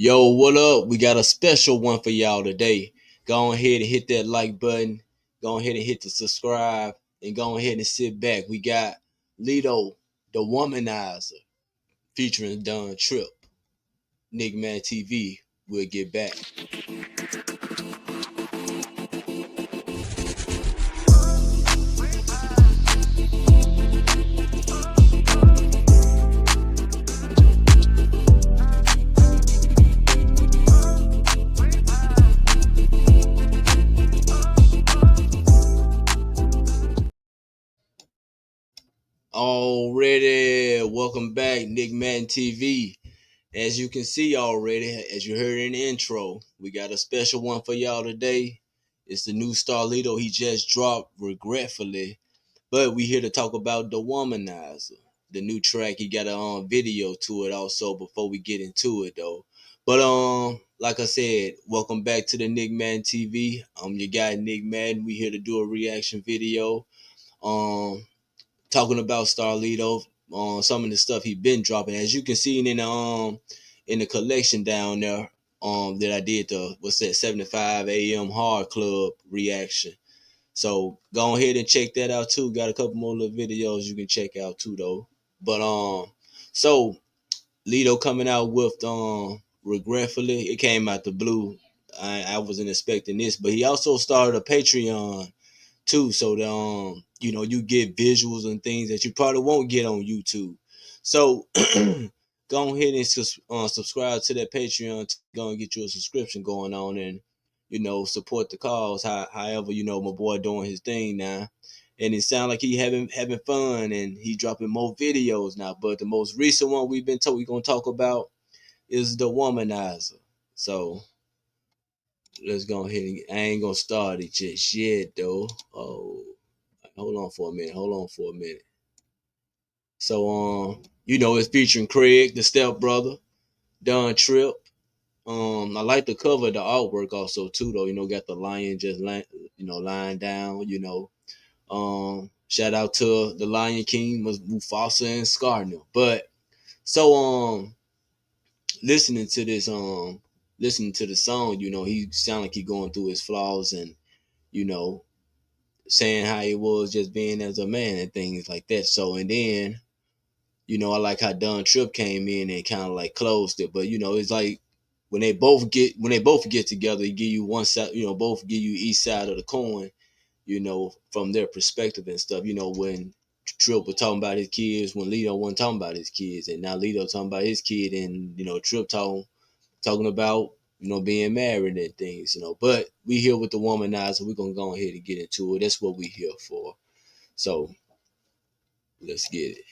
Yo, what up? We got a special one for y'all today. Go ahead and hit that like button. Go ahead and hit the subscribe. And go ahead and sit back. We got Lito, the Womanizer, featuring DONTRIP. Nick Man TV. We'll get back. Already, welcome back, Nick Man TV. As you can see already, as you heard in the intro, we got a special one for y'all today. It's the new Starlito he just dropped, regretfully. But we here to talk about the Womanizer, the new track. He got a video to it also before we get into it though. But like I said, welcome back to the Nick Madden TV. I'm your guy Nick Madden. We here to do a reaction video. Um Talking about Starlito, some of the stuff he been dropping. As you can see in the collection down there, that I did the 75 AM Hard Club reaction. So go ahead and check that out too. Got a couple more little videos you can check out too though. But so Lito coming out with regretfully, it came out the blue. I wasn't expecting this, but he also started a Patreon too, so that you get visuals and things that you probably won't get on YouTube. So go ahead and subscribe to that Patreon to go and get you a subscription going on, and support the cause. However, my boy doing his thing now, and it sounds like he having fun, and he dropping more videos now. But the most recent one we're gonna talk about is the Womanizer. So let's go ahead and I ain't gonna start it just yet though. Oh, hold on for a minute. So it's featuring Craig, the stepbrother, DONTRIP. I like the cover of the artwork also too though. Got the lion just lying down, shout out to the Lion King, Mufasa and Scarnell. But so listening to this listening to the song, he sound like he going through his flaws and you know saying how he was just being as a man and things like that. So and then I like how DONTRIP came in and kind of like closed it. But it's like when they both get together, they give you one side, both give you each side of the coin, from their perspective and stuff. When Trip was talking about his kids, when Lito wasn't talking about his kids, and now Lito talking about his kid, and Trip talking about being married and things. But we here with the Womanizer. We're gonna go ahead and get into it. That's what we here for. So let's get it.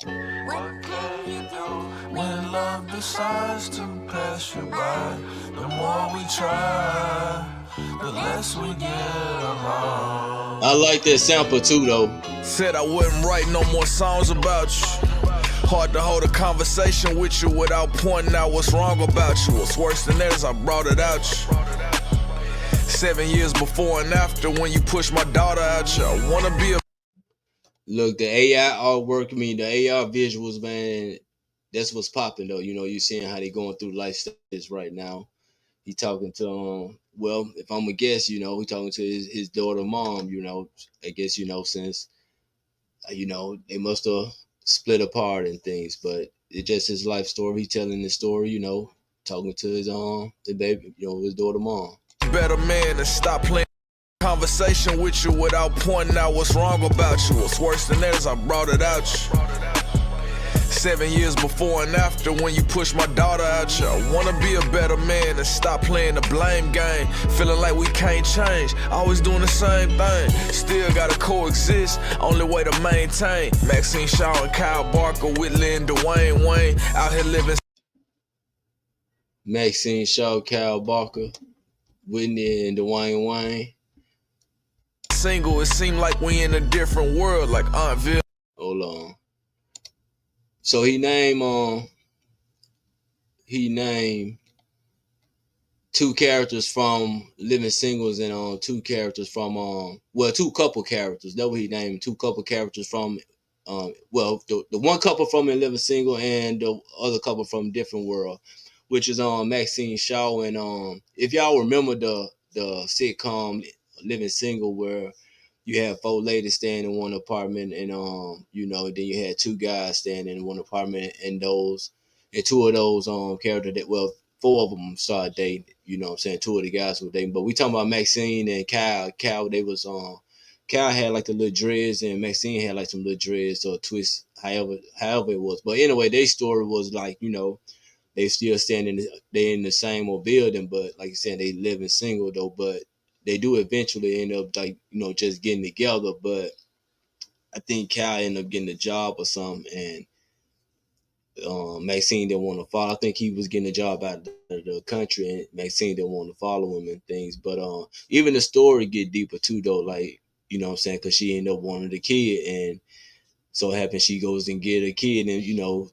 What can you do when love decides to pass you by? The more we try, the less we get along. I like that sample too though. Said I wouldn't write no more songs about you. Hard to hold a conversation with you without pointing out what's wrong about you. What's worse than that is I brought it out you. 7 years before and after when you pushed my daughter out you. I wanna be a Look, the AI artwork, the AI visuals, man, that's what's popping though. You seeing how they going through life stages right now. He talking to well, if I'm a guess, he talking to his daughter mom, I guess, since they must have split apart and things, but it's just his life story. He telling the story, talking to his the baby, his daughter mom. better man and stop playing conversation with you without pointing out what's wrong about you. What's worse than that is I brought it out you. 7 years before and after when you pushed my daughter out you. I wanna be a better man and stop playing the blame game. Feeling like we can't change, always doing the same thing. Still gotta coexist, only way to maintain. Maxine Shaw and Kyle Barker, Whitley and Dwayne Wayne out here living. Maxine Shaw, Kyle Barker, Whitney and Dwayne Wayne. Single, it seemed like we in a different world, like Auntville. Hold on. So he named two characters from Living Singles and two characters from two couple characters. That what he named, two couple characters from the one couple from In Living Single and the other couple from Different World. which is Maxine Shaw. And if y'all remember the sitcom Living Single, where you had four ladies staying in one apartment, and then you had two guys staying in one apartment, and two of those characters that, well, four of them started dating. You know what I'm saying? Two of the guys were dating, but we talking about Maxine and Kyle. They was Kyle had like the little dreads, and Maxine had like some little dreads or twists, however it was. But anyway, their story was like, they still standing, they in the same old building, but like you said, they living single though. But they do eventually end up like, just getting together. But I think Kyle ended up getting a job or something, and Maxine didn't want to follow. I think he was getting a job out of the country, and Maxine didn't want to follow him and things. But even the story get deeper too, though. Like, you know what I'm saying? Because she ended up wanting the kid, and so it happens she goes and get a kid, and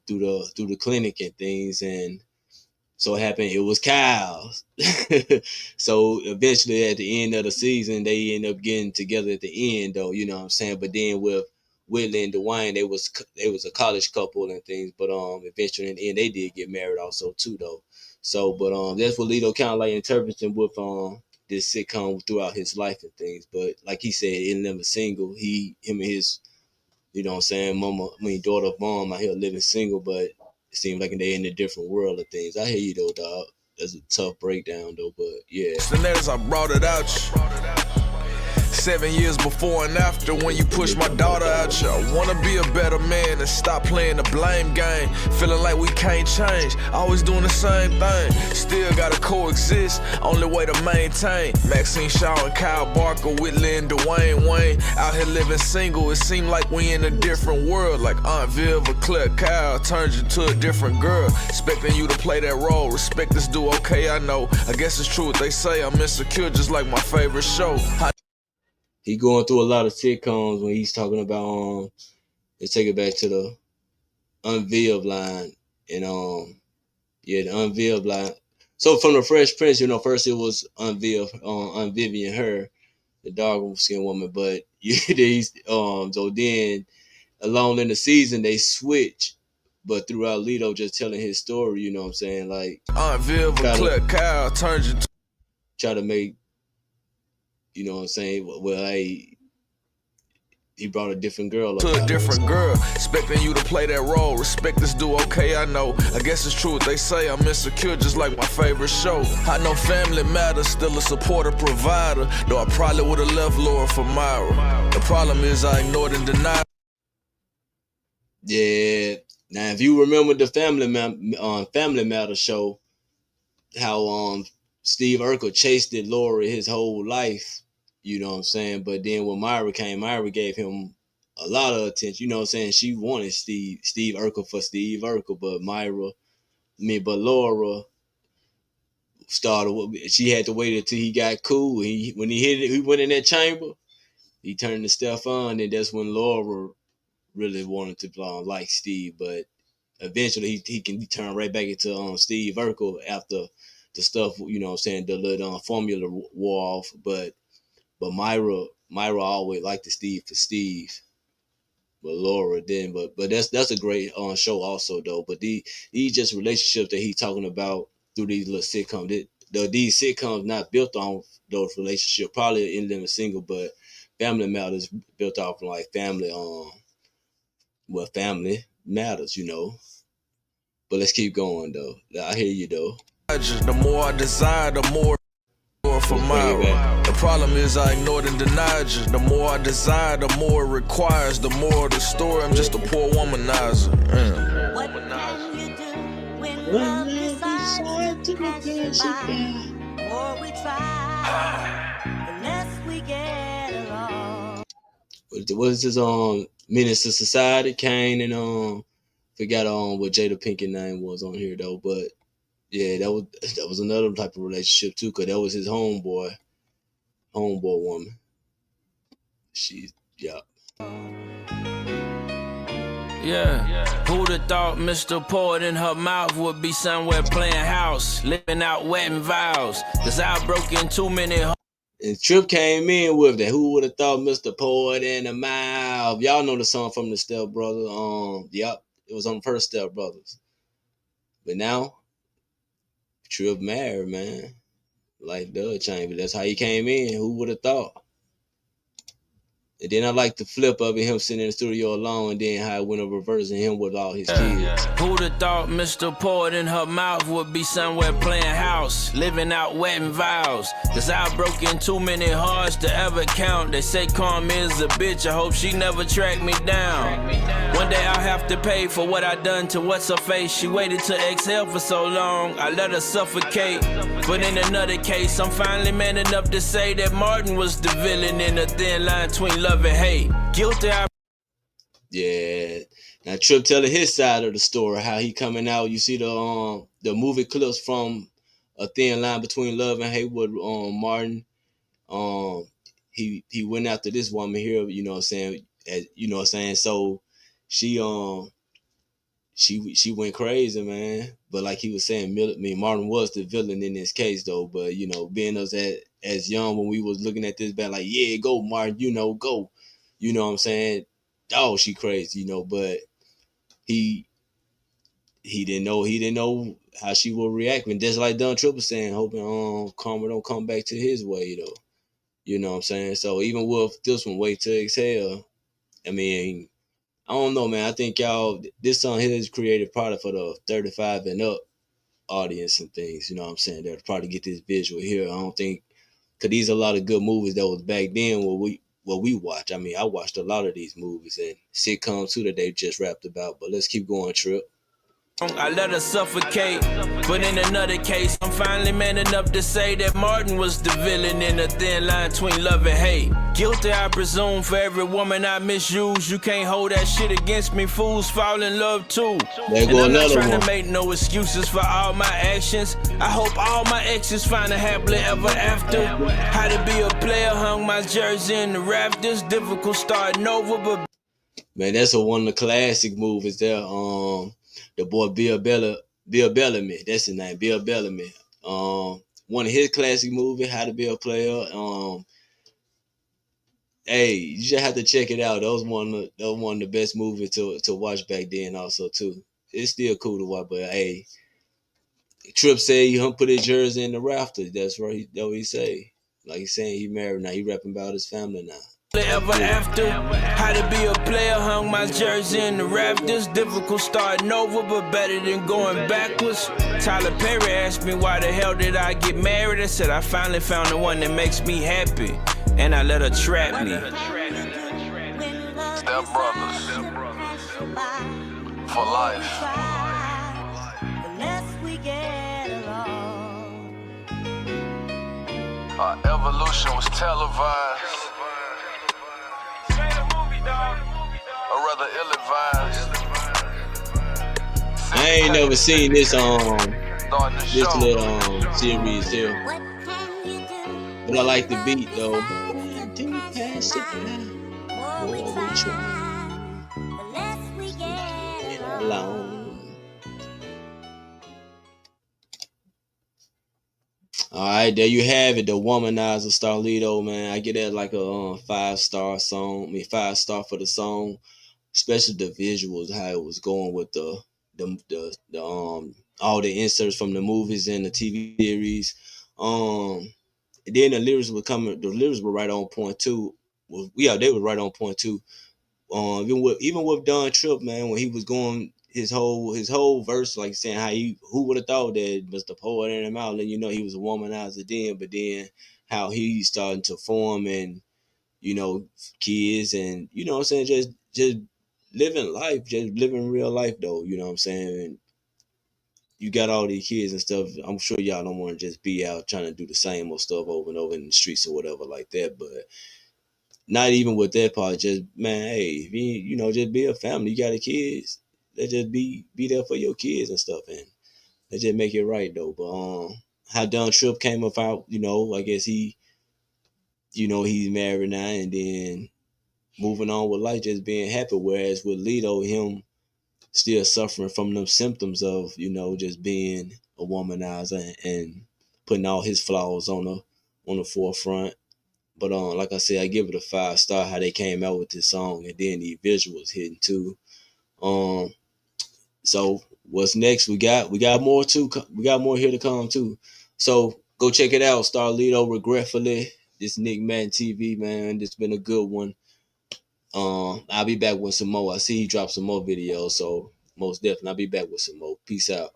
through the clinic and things, and so it happened it was Kyle's. So eventually at the end of the season, they end up getting together at the end, though. You know what I'm saying? But then with Whitley and Dwayne, they was a college couple and things. But eventually in the end, they did get married also too, though. So, but that's what Lito kind of like interpreting with this sitcom throughout his life and things. But like he said, in Living Single, him and his, you know what I'm saying, daughter mom out here living single, but it seems like they in a different world of things. I hear you though, dog. That's a tough breakdown though, but yeah. I brought it out. 7 years before and after when you push my daughter out you. I wanna be a better man and stop playing the blame game. Feeling like we can't change, always doing the same thing. Still gotta coexist, only way to maintain. Maxine Shaw and Kyle Barker, Whitley and Dwayne Wayne. Out here living single, it seemed like we in a different world. Like Aunt Viv or Claire Kyle turns you to a different girl. Expecting you to play that role, respect this dude, okay, I know. I guess it's true what they say, I'm insecure just like my favorite show. He going through a lot of sitcoms when he's talking about let's take it back to the Unveiled line. And the Unveiled line. So from the Fresh Prince, first it was Unveiled, Vivian her, the dark skinned woman, but so then along in the season they switch, but throughout Lito just telling his story, you know what I'm saying, like Aunt Viv or Claire Kyle turns you try to make, you know what I'm saying, well, he brought a different girl up to a different girl, expecting you to play that role. Respect this dude, okay, I know. I guess it's true what they say, I'm insecure just like my favorite show. I know family matters, still a supporter, provider. Though I probably would've left Laura for Myra. The problem is I ignored and denied. Yeah. Now, if you remember the Family Matters show, how Steve Urkel chased it Laura his whole life, you know what I'm saying? But then when Myra came, Myra gave him a lot of attention. You know what I'm saying? She wanted Steve Urkel for Steve Urkel, but Laura she had to wait until he got cool. When he went in that chamber, he turned the stuff on, and that's when Laura really wanted to like Steve. But eventually he can turn right back into Steve Urkel after the stuff, you know what I'm saying, the little formula wore off. But Myra always liked the Steve for Steve. But Laura didn't. But that's a great show also though. But these just relationships that he's talking about through these little sitcoms. These sitcoms not built on those relationships, probably in Living Single, but Family Matters built off of like family family matters, But let's keep going though. I hear you though. The more I desire, the more for Myra. The problem is I ignored and denied you. The more I desire, the more it requires. The more of the story, I'm just a poor womanizer. What can you do when love decides to pass you by? The more we try, the less we get along. What is this Menace to Society? Kane and forgot what Jada Pinkett name was on here though, but yeah, that was another type of relationship too, cause that was his homeboy woman. Yeah. Yeah, who'd have thought Mr. Poet in her mouth would be somewhere playing house, living out wet and vows, cause I broke in too many homes. And Trip came in with that. Who would have thought Mr. Poet in the mouth? Y'all know the song from the Step Brothers. Yep, it was on the first Step Brothers. But now Trip married, man. Like the chamber. That's how he came in. Who would have thought? And then I like the flip of it, him sitting in the studio alone, and then how it went over reverse and him with all his kids. Who'd have thought Mr. Poet in her mouth would be somewhere playing house, living out wetting vows? Cause I broke in too many hearts to ever count. They say karma is a bitch, I hope she never track me down. One day I'll have to pay for what I done to what's her face. She waited to exhale for so long, I let her suffocate. But in another case, I'm finally man enough to say that Martin was the villain in a thin line between love and hate. Guilty I... Yeah. Now Trip telling his side of the story, how he coming out. You see the movie clips from A Thin Line Between Love and Hate with Martin. He went after this woman here, you know what I'm saying? You know what I'm saying? So she went crazy, man. But like he was saying, Martin was the villain in this case though. But you know, being us as young when we was looking at this back, like, yeah, go Martin, you know, go. You know what I'm saying? Oh, she crazy, you know, but he didn't know how she would react. And just like DONTRIP was saying, hoping karma don't come back to his way though. You know what I'm saying? So even with this one, Wait to Exhale, I mean, I don't know, man. I think this song here is created probably for the 35 and up audience and things. You know what I'm saying? They'll probably get this visual here. I don't think, because these are a lot of good movies that was back then what we watch. I mean, I watched a lot of these movies and sitcoms too that they just rapped about. But let's keep going, Trip. I let her suffocate, but in another case, I'm finally man enough to say that Martin was the villain in a thin line between love and hate. Guilty, I presume, for every woman I misuse. You can't hold that shit against me, fools fall in love too. There go and I'm not another trying one. to make no excuses for all my actions. I hope all my exes find a happily ever after. How to be a player, hung my jersey in the rafters. Difficult starting over, but Man, that's one of the classic movies there. The boy Bill Bellamy, that's his name, Bill Bellamy. One of his classic movies, How to Be a Player. Hey, you just have to check it out. That was one of the best movies to watch back then, also too. It's still cool to watch, but hey, Trip said he put his jersey in the rafters. That's what he say. Like he's saying he married now. He rapping about his family now. ever after. How to be a player, hung my jersey in the rafters. Difficult starting over, but better than going backwards. Tyler Perry asked me why the hell did I get married. I said I finally found the one that makes me happy, and I let her trap me. Step brothers for life. Our evolution was televised, or rather ill-advised. I ain't never seen this little series here, but I like the beat though. All right, there you have it, the Womanizer Starlito, man. I get that like a 5-star song. I mean, 5-star for the song, especially the visuals, how it was going with the all the inserts from the movies and the TV series. Then the lyrics were coming. The lyrics were right on point too. Well, yeah, they were right on point too. Even with DONTRIP, man, when he was going his whole verse, like saying how who would have thought that Mr. Poet in him out, and you know he was a womanizer then, but then how he starting to form and you know kids and you know what I'm saying, just living life, just living real life though, you know what I'm saying. And you got all these kids and stuff. I'm sure y'all don't want to just be out trying to do the same old stuff over and over in the streets or whatever like that, but not even with that part, just man, hey, if you know, just be a family. You got the kids, let's just be there for your kids and stuff, and let's just make it right though. But how DONTRIP came about, you know, I guess he's married now, and then moving on with life, just being happy. Whereas with Lito, him still suffering from them symptoms of just being a womanizer and putting all his flaws on the forefront. But like I said, I give it a 5-star. How they came out with this song, and then the visuals hitting too. So what's next? We got more too. We got more here to come too. So go check it out, Starlito. Regretfully, this Nick Madden TV, man. It's been a good one. I'll be back with some more. I see he dropped some more videos, so most definitely I'll be back with some more. Peace out.